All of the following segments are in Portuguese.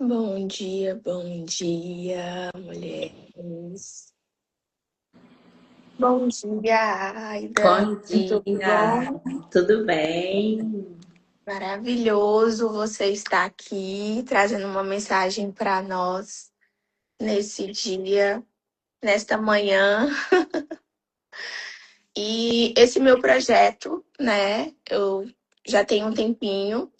Bom dia, mulheres. Bom dia, Aida. Bom Tudo dia, bom? tudo bem? Maravilhoso você estar aqui trazendo uma mensagem para nós nesse dia, nesta manhã. E esse meu projeto, né? Eu já tenho um tempinho.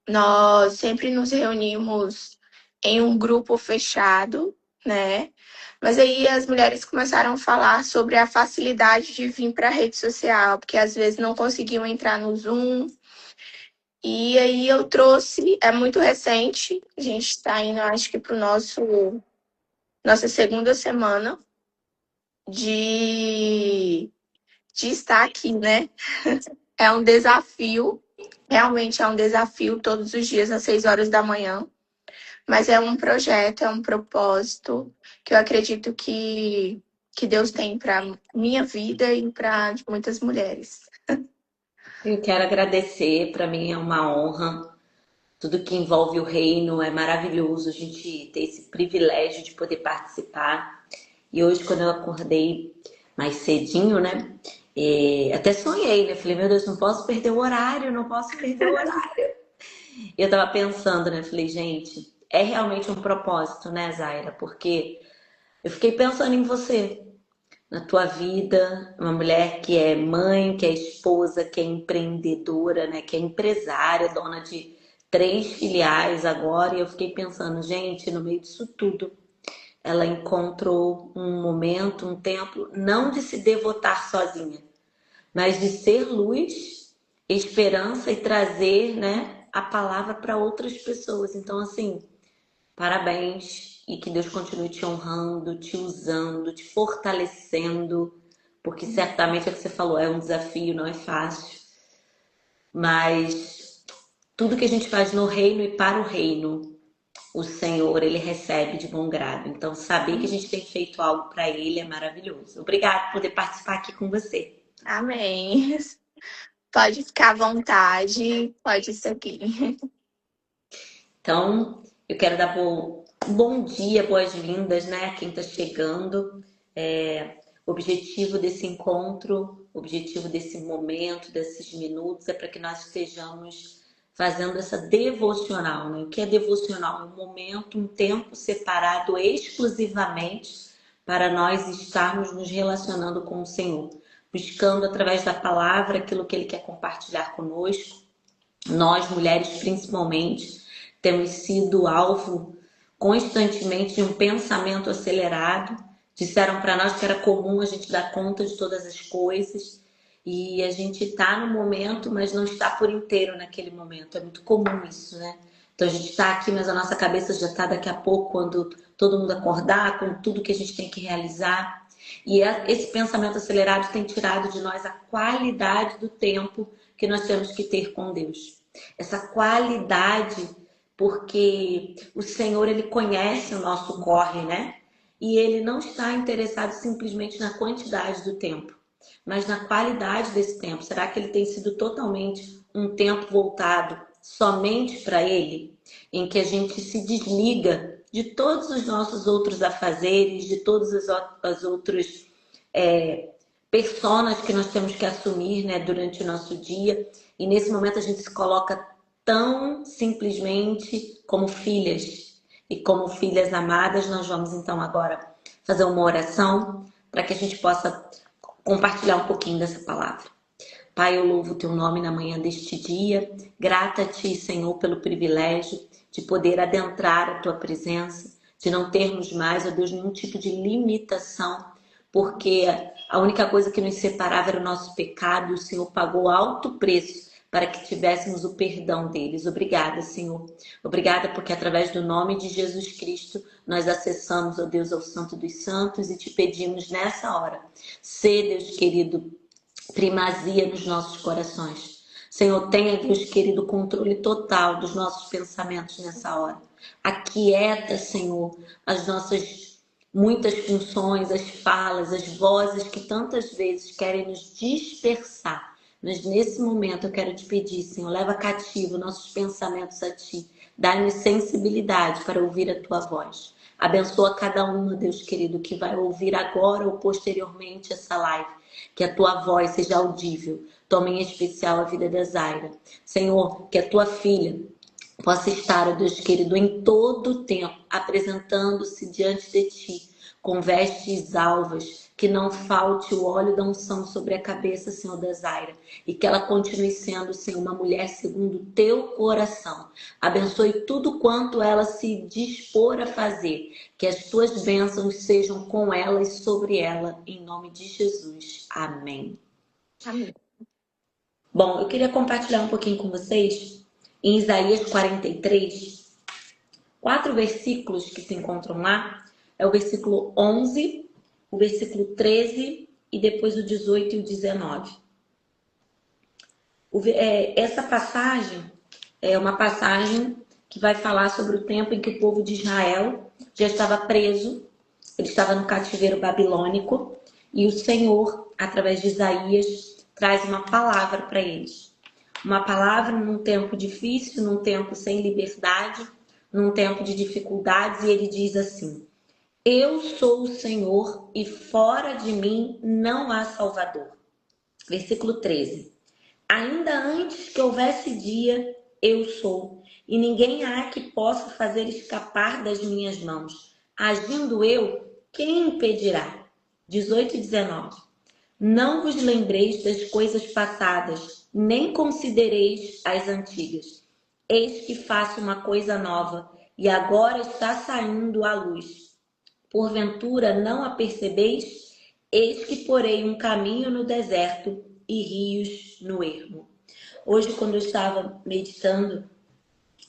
Nós sempre nos reunimos em um grupo fechado, né? Mas aí as mulheres começaram a falar sobre a facilidade de vir para a rede social, porque às vezes não conseguiam entrar no Zoom. E aí eu trouxe, é muito recente, a gente está indo, acho que para o nossa segunda semana de, de estar aqui, né? É um desafio, realmente é um desafio todos os dias às 6 horas da manhã. Mas é um projeto, é um propósito que eu acredito que Deus tem para minha vida e para muitas mulheres. Eu quero agradecer, para mim é uma honra. Tudo que envolve o reino é maravilhoso, a gente ter esse privilégio de poder participar. E hoje, quando eu acordei mais cedinho, né? Até sonhei, né? Falei, meu Deus, não posso perder o horário, não posso perder o horário. E eu tava pensando, né? Falei, gente, é realmente um propósito, né, Zaira? Porque eu fiquei pensando em você. Na tua vida, uma mulher que é mãe, que é esposa, que é empreendedora, né, que é empresária, dona de 3 filiais agora, e eu fiquei pensando, gente, no meio disso tudo, ela encontrou um momento, um tempo, não de se devotar sozinha, mas de ser luz, esperança e trazer, né, a palavra para outras pessoas. Então, assim, parabéns e que Deus continue te honrando, te usando, te fortalecendo, porque certamente é o que você falou, é um desafio, não é fácil, mas tudo que a gente faz no reino e para o reino, o Senhor, ele recebe de bom grado. Então, saber que a gente tem feito algo para ele é maravilhoso. Obrigada por poder participar aqui com você. Amém. Pode ficar à vontade, pode seguir. Então, eu quero dar bom dia, boas-vindas, né, a quem está chegando. O objetivo desse encontro, o objetivo desse momento, desses minutos, é para que nós estejamos fazendo essa devocional, né? O que é devocional? É um momento, um tempo separado exclusivamente para nós estarmos nos relacionando com o Senhor, buscando através da palavra aquilo que Ele quer compartilhar conosco. Nós, mulheres principalmente, temos sido alvo constantemente de um pensamento acelerado. Disseram para nós que era comum a gente dar conta de todas as coisas e a gente está no momento, mas não está por inteiro naquele momento. É muito comum isso, né? Então a gente está aqui, mas a nossa cabeça já está daqui a pouco, quando todo mundo acordar, com tudo que a gente tem que realizar. E esse pensamento acelerado tem tirado de nós a qualidade do tempo que nós temos que ter com Deus. Essa qualidade, porque o Senhor, ele conhece o nosso corre, né? E ele não está interessado simplesmente na quantidade do tempo, mas na qualidade desse tempo. Será que ele tem sido totalmente um tempo voltado somente para ele, em que a gente se desliga de todos os nossos outros afazeres, de todas as outras personas que nós temos que assumir, né, durante o nosso dia, e nesse momento a gente se coloca tão simplesmente como filhas, e como filhas amadas, nós vamos então agora fazer uma oração para que a gente possa compartilhar um pouquinho dessa palavra. Pai, eu louvo o teu nome na manhã deste dia. Grata a ti, Senhor, pelo privilégio de poder adentrar a tua presença, de não termos mais, ó Deus, nenhum tipo de limitação, porque a única coisa que nos separava era o nosso pecado, e o Senhor pagou alto preço para que tivéssemos o perdão deles. Obrigada, Senhor. Obrigada porque através do nome de Jesus Cristo nós acessamos, ó Deus, ao Santo dos Santos e te pedimos nessa hora. Sê, Deus querido, primazia nos nossos corações. Senhor, tenha, Deus querido, controle total dos nossos pensamentos nessa hora. Aquieta, Senhor, as nossas muitas funções, as falas, as vozes que tantas vezes querem nos dispersar. Mas nesse momento eu quero te pedir, Senhor, leva cativo nossos pensamentos a Ti. Dá-me sensibilidade para ouvir a tua voz. Abençoa cada uma, Deus querido, que vai ouvir agora ou posteriormente essa live. Que a tua voz seja audível. Toma em especial a vida da Zaira. Senhor, que a tua filha possa estar, ó Deus querido, em todo o tempo, apresentando-se diante de ti, com vestes alvas, que não falte o óleo da unção sobre a cabeça, Senhor, da Zaira, e que ela continue sendo, Senhor, uma mulher segundo o teu coração. Abençoe tudo quanto ela se dispor a fazer, que as tuas bênçãos sejam com ela e sobre ela, em nome de Jesus. Amém. Amém. Bom, eu queria compartilhar um pouquinho com vocês em Isaías 43, 4 versículos que se encontram lá. É o versículo 11, o versículo 13 e depois o 18 e o 19. Essa passagem é uma passagem que vai falar sobre o tempo em que o povo de Israel já estava preso. Ele estava no cativeiro babilônico e o Senhor, através de Isaías, traz uma palavra para eles. Uma palavra num tempo difícil, num tempo sem liberdade, num tempo de dificuldades, e ele diz assim: eu sou o Senhor e fora de mim não há Salvador. Versículo 13. Ainda antes que houvesse dia, eu sou, e ninguém há que possa fazer escapar das minhas mãos. Agindo eu, quem impedirá? 18 e 19. Não vos lembreis das coisas passadas, nem considereis as antigas. Eis que faço uma coisa nova, e agora está saindo à luz. Porventura não a percebeis? Eis que porei um caminho no deserto e rios no ermo. Hoje, quando eu estava meditando,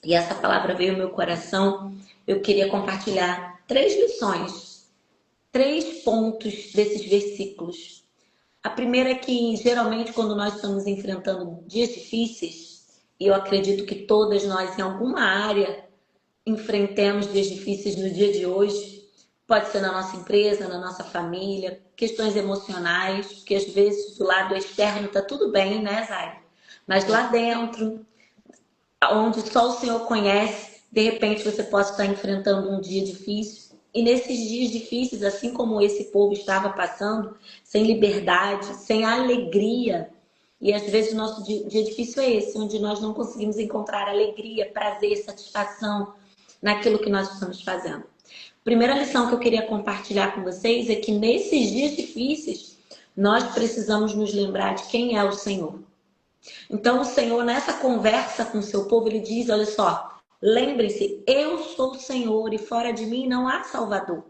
e essa palavra veio ao meu coração, eu queria compartilhar 3 lições, 3 pontos desses versículos. A primeira é que, geralmente, quando nós estamos enfrentando dias difíceis, e eu acredito que todas nós, em alguma área, enfrentemos dias difíceis no dia de hoje, pode ser na nossa empresa, na nossa família, questões emocionais, porque às vezes do lado externo tá tudo bem, né, Zaira? Mas lá dentro, onde só o Senhor conhece, de repente você pode estar enfrentando um dia difícil. E nesses dias difíceis, assim como esse povo estava passando, sem liberdade, sem alegria, e às vezes o nosso dia difícil é esse, onde nós não conseguimos encontrar alegria, prazer, satisfação naquilo que nós estamos fazendo. Primeira lição que eu queria compartilhar com vocês é que nesses dias difíceis, nós precisamos nos lembrar de quem é o Senhor. Então o Senhor, nessa conversa com o seu povo, ele diz, olha só, lembre-se, eu sou o Senhor e fora de mim não há Salvador.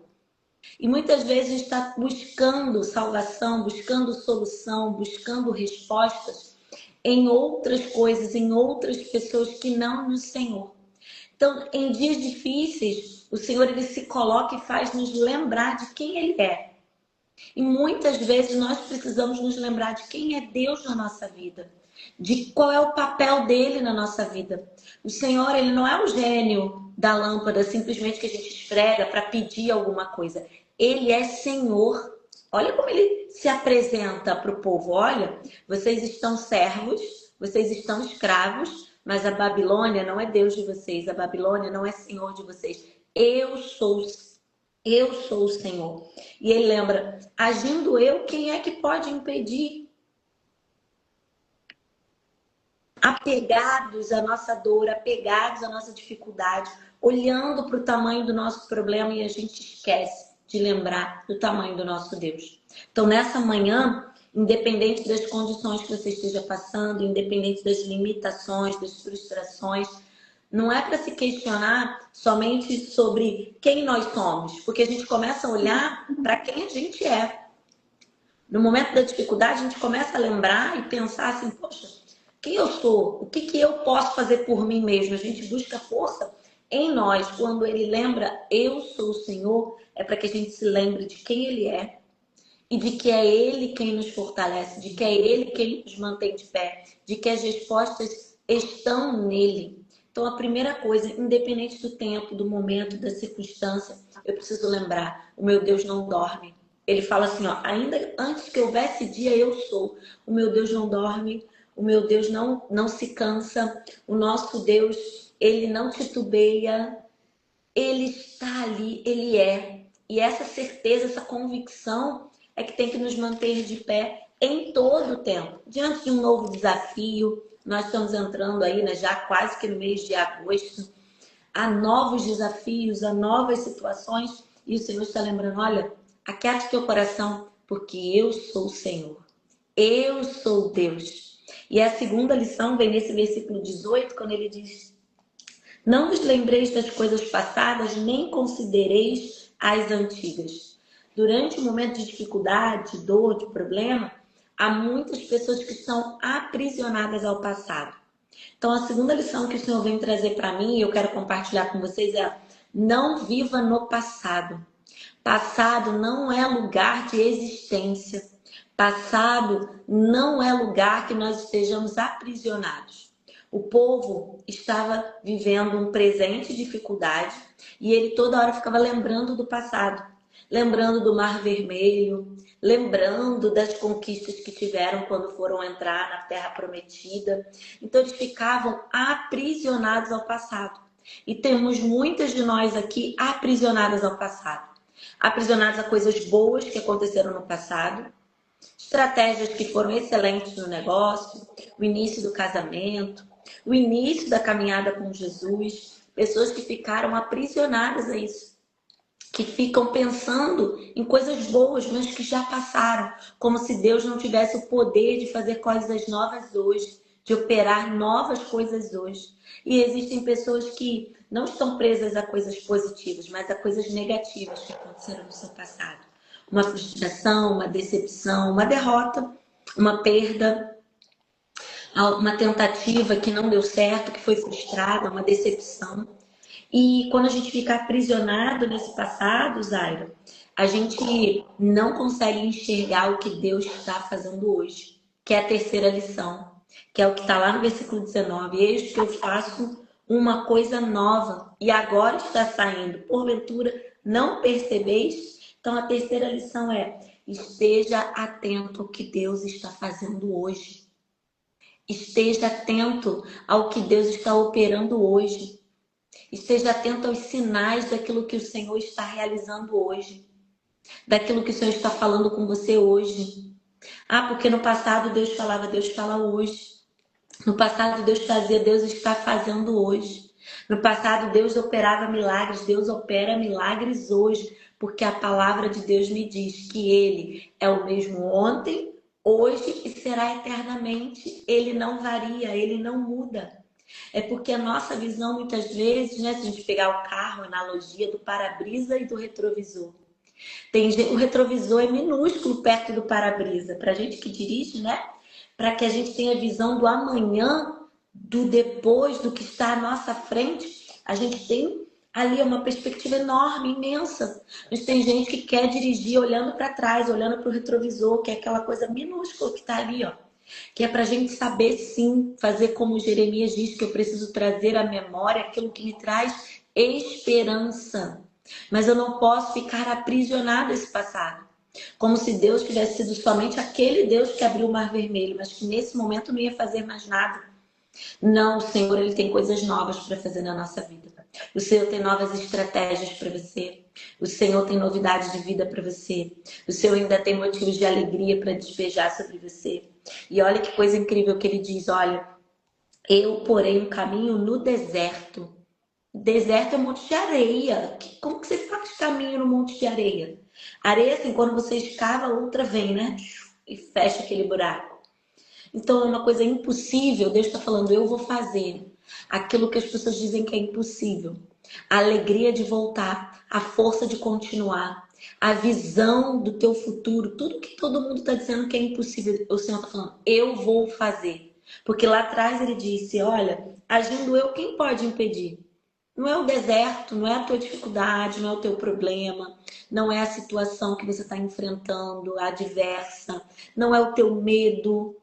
E muitas vezes está buscando salvação, buscando solução, buscando respostas em outras coisas, em outras pessoas que não no Senhor. Então, em dias difíceis, o Senhor ele se coloca e faz nos lembrar de quem Ele é. E muitas vezes nós precisamos nos lembrar de quem é Deus na nossa vida, de qual é o papel dele na nossa vida. O Senhor, ele não é o gênio da lâmpada, simplesmente que a gente esfrega para pedir alguma coisa. Ele é Senhor. Olha como ele se apresenta para o povo. Olha, vocês estão servos, vocês estão escravos, mas a Babilônia não é Deus de vocês, a Babilônia não é Senhor de vocês. Eu sou o Senhor. E ele lembra, agindo eu, quem é que pode impedir? Apegados à nossa dor, apegados à nossa dificuldade, olhando para o tamanho do nosso problema e a gente esquece de lembrar do tamanho do nosso Deus. Então, nessa manhã, independente das condições que você esteja passando, independente das limitações, das frustrações, não é para se questionar somente sobre quem nós somos, porque a gente começa a olhar para quem a gente é. No momento da dificuldade, a gente começa a lembrar e pensar assim, poxa, quem eu sou? O que eu posso fazer por mim mesmo? A gente busca força em nós. Quando ele lembra, eu sou o Senhor, é para que a gente se lembre de quem ele é e de que é ele quem nos fortalece, de que é ele quem nos mantém de pé, de que as respostas estão nele. Então, a primeira coisa, independente do tempo, do momento, da circunstância, eu preciso lembrar, o meu Deus não dorme. Ele fala assim, ó, ainda antes que houvesse dia, eu sou. O meu Deus não dorme, o meu Deus não se cansa, o nosso Deus, Ele não titubeia, ele está ali, ele é. E essa certeza, essa convicção é que tem que nos manter de pé em todo o tempo. Diante de um novo desafio, nós estamos entrando aí, né, já quase que no mês de agosto, há novos desafios, há novas situações, e o Senhor está lembrando, olha, aquiete teu coração, porque eu sou o Senhor. Eu sou Deus. E a segunda lição vem nesse versículo 18, quando ele diz: não vos lembreis das coisas passadas, nem considereis as antigas. Durante um momento de dificuldade, de dor, de problema, há muitas pessoas que estão aprisionadas ao passado. Então, a segunda lição que o Senhor vem trazer para mim, e eu quero compartilhar com vocês, é: não viva no passado. Passado não é lugar de existência. Passado não é lugar que nós estejamos aprisionados. O povo estava vivendo um presente de dificuldade e ele toda hora ficava lembrando do passado, lembrando do Mar Vermelho, lembrando das conquistas que tiveram quando foram entrar na Terra Prometida. Então eles ficavam aprisionados ao passado. E temos muitas de nós aqui aprisionadas ao passado. Aprisionadas a coisas boas que aconteceram no passado, estratégias que foram excelentes no negócio, o início do casamento, o início da caminhada com Jesus, pessoas que ficaram aprisionadas a isso, que ficam pensando em coisas boas, mas que já passaram, como se Deus não tivesse o poder de fazer coisas novas hoje, de operar novas coisas hoje. E existem pessoas que não estão presas a coisas positivas, mas a coisas negativas que aconteceram no seu passado. Uma frustração, uma decepção, uma derrota, uma perda, uma tentativa que não deu certo, que foi frustrada, uma decepção. E quando a gente fica aprisionado nesse passado, Zaira, a gente não consegue enxergar o que Deus está fazendo hoje, que é a terceira lição, que é o que está lá no versículo 19. Eis que eu faço uma coisa nova e agora está saindo. Porventura, não percebeis? Então, a terceira lição é: esteja atento ao que Deus está fazendo hoje. Esteja atento ao que Deus está operando hoje. Esteja atento aos sinais daquilo que o Senhor está realizando hoje. Daquilo que o Senhor está falando com você hoje. Ah, porque no passado Deus falava, Deus fala hoje. No passado Deus fazia, Deus está fazendo hoje. No passado Deus operava milagres, Deus opera milagres hoje. Porque a palavra de Deus me diz que Ele é o mesmo ontem, hoje e será eternamente. Ele não varia, Ele não muda. É porque a nossa visão, muitas vezes, né, se a gente pegar o carro, a analogia do para-brisa e do retrovisor. O retrovisor é minúsculo perto do para-brisa. Para a gente que dirige, né? Para que a gente tenha visão do amanhã, do depois, do que está à nossa frente, a gente tem ali uma perspectiva enorme, imensa. Mas tem gente que quer dirigir olhando para trás, olhando para o retrovisor, que é aquela coisa minúscula que está ali, ó. Que é para a gente saber, sim, fazer como Jeremias diz, que eu preciso trazer à memória aquilo que me traz esperança. Mas eu não posso ficar aprisionado a esse passado. Como se Deus tivesse sido somente aquele Deus que abriu o Mar Vermelho, mas que nesse momento não ia fazer mais nada. Não, o Senhor, Ele tem coisas novas para fazer na nossa vida. O Senhor tem novas estratégias para você. O Senhor tem novidades de vida para você. O Senhor ainda tem motivos de alegria para despejar sobre você. E olha que coisa incrível que Ele diz, olha, eu porei um caminho no deserto. Deserto é um monte de areia. Como que você faz caminho no monte de areia? Areia, assim, quando você escava, outra vem, né? E fecha aquele buraco. Então é uma coisa impossível. Deus está falando, eu vou fazer aquilo que as pessoas dizem que é impossível. A alegria de voltar, a força de continuar, a visão do teu futuro, tudo que todo mundo está dizendo que é impossível, o Senhor está falando, eu vou fazer. Porque lá atrás Ele disse, olha, agindo eu, quem pode impedir? Não é o deserto, não é a tua dificuldade, não é o teu problema, não é a situação que você está enfrentando, a adversa, não é o teu medo.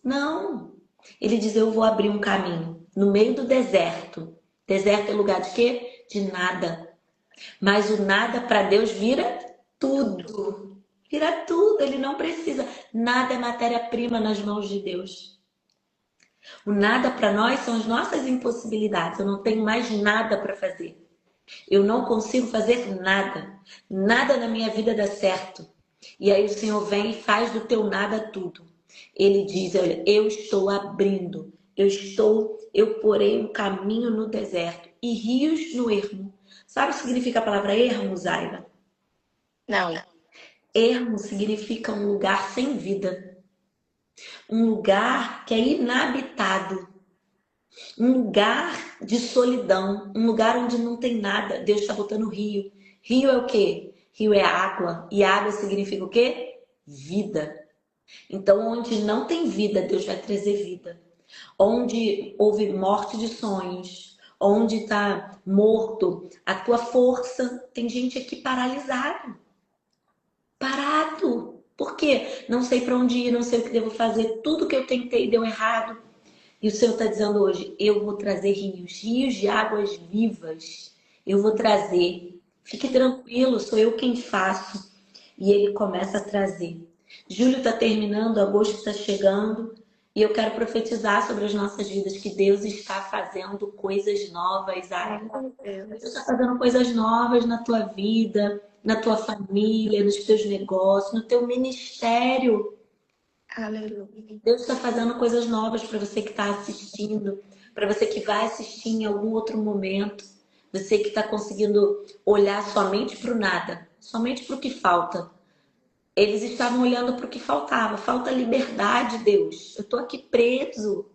Não. Ele diz, eu vou abrir um caminho no meio do deserto. Deserto é lugar de quê? De nada. Mas o nada para Deus vira tudo. Vira tudo, Ele não precisa. Nada é matéria-prima nas mãos de Deus. O nada para nós são as nossas impossibilidades. Eu não tenho mais nada para fazer. Eu não consigo fazer nada. Nada na minha vida dá certo. E aí o Senhor vem e faz do teu nada tudo. Ele diz, olha, eu estou abrindo. Eu porei um caminho no deserto e rios no ermo. Sabe o que significa a palavra ermo, Zaira? Não. Ermo significa um lugar sem vida. Um lugar que é inabitado. Um lugar de solidão, um lugar onde não tem nada. Deus está botando rio. Rio é o quê? Rio é água. E água significa o quê? Vida. Então, onde não tem vida, Deus vai trazer vida. Onde houve morte de sonhos, onde está morto a tua força, tem gente aqui paralisado. Parado. Por quê? Não sei para onde ir, não sei o que devo fazer. Tudo que eu tentei deu errado. E o Senhor está dizendo hoje, eu vou trazer rios, rios de águas vivas. Eu vou trazer. Fique tranquilo, sou eu quem faço. E ele começa a trazer. Julho está terminando, agosto está chegando. E eu quero profetizar sobre as nossas vidas que Deus está fazendo coisas novas. Meu Deus Deus. está fazendo coisas novas na tua vida, na tua família, nos teus negócios, no teu ministério. Aleluia. Deus está fazendo coisas novas para você que está assistindo, para você que vai assistir em algum outro momento, você que está conseguindo olhar somente para o nada, somente para o que falta. Eles estavam olhando para o que faltava. Falta liberdade, Deus. Eu estou aqui preso.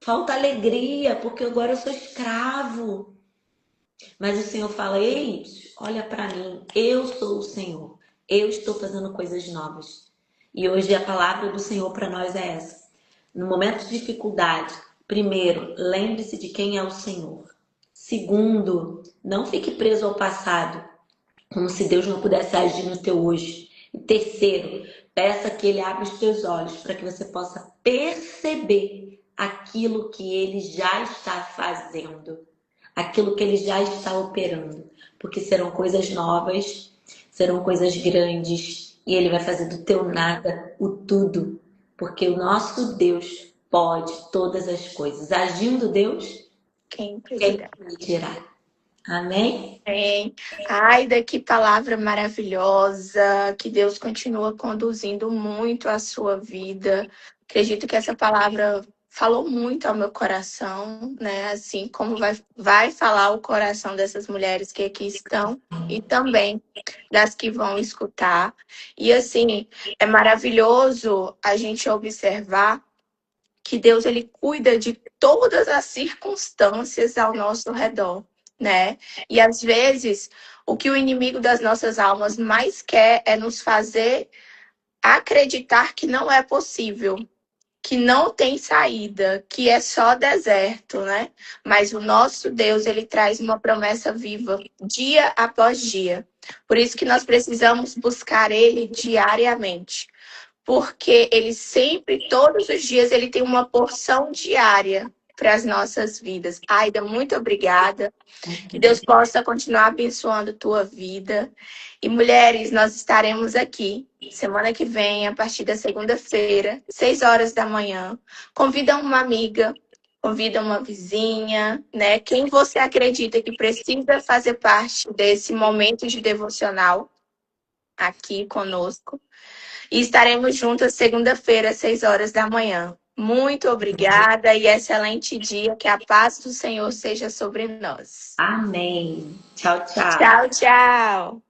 Falta alegria, porque agora eu sou escravo. Mas o Senhor fala: ei, olha para mim, eu sou o Senhor. Eu estou fazendo coisas novas. E hoje a palavra do Senhor para nós é essa. No momento de dificuldade, primeiro, lembre-se de quem é o Senhor. Segundo, não fique preso ao passado, como se Deus não pudesse agir no teu hoje. E terceiro, peça que Ele abra os teus olhos para que você possa perceber aquilo que Ele já está fazendo, aquilo que Ele já está operando, porque serão coisas novas, serão coisas grandes, e Ele vai fazer do teu nada o tudo, porque o nosso Deus pode todas as coisas. Agindo Deus, Quem quem impedirá? impedirá? Amém? Amém. Ai, que palavra maravilhosa, que Deus continua conduzindo muito a sua vida. Acredito que essa palavra falou muito ao meu coração, né? Assim como vai falar o coração dessas mulheres que aqui estão e também das que vão escutar. E assim, é maravilhoso a gente observar que Deus ele cuida de todas as circunstâncias ao nosso redor, né? E às vezes o que o inimigo das nossas almas mais quer é nos fazer acreditar que não é possível, que não tem saída, que é só deserto, né? Mas o nosso Deus, ele traz uma promessa viva dia após dia. Por isso que nós precisamos buscar ele diariamente, porque ele sempre, todos os dias, ele tem uma porção diária para as nossas vidas. Aida, muito obrigada. Que Deus possa continuar abençoando a tua vida. E mulheres, nós estaremos aqui semana que vem, a partir da segunda-feira, 6 horas da manhã. Convida uma amiga, convida uma vizinha, né? Quem você acredita que precisa fazer parte desse momento de devocional aqui conosco. E estaremos juntas segunda-feira, às 6 horas da manhã. Muito obrigada e excelente dia. Que a paz do Senhor seja sobre nós. Amém. Tchau, tchau. Tchau, tchau.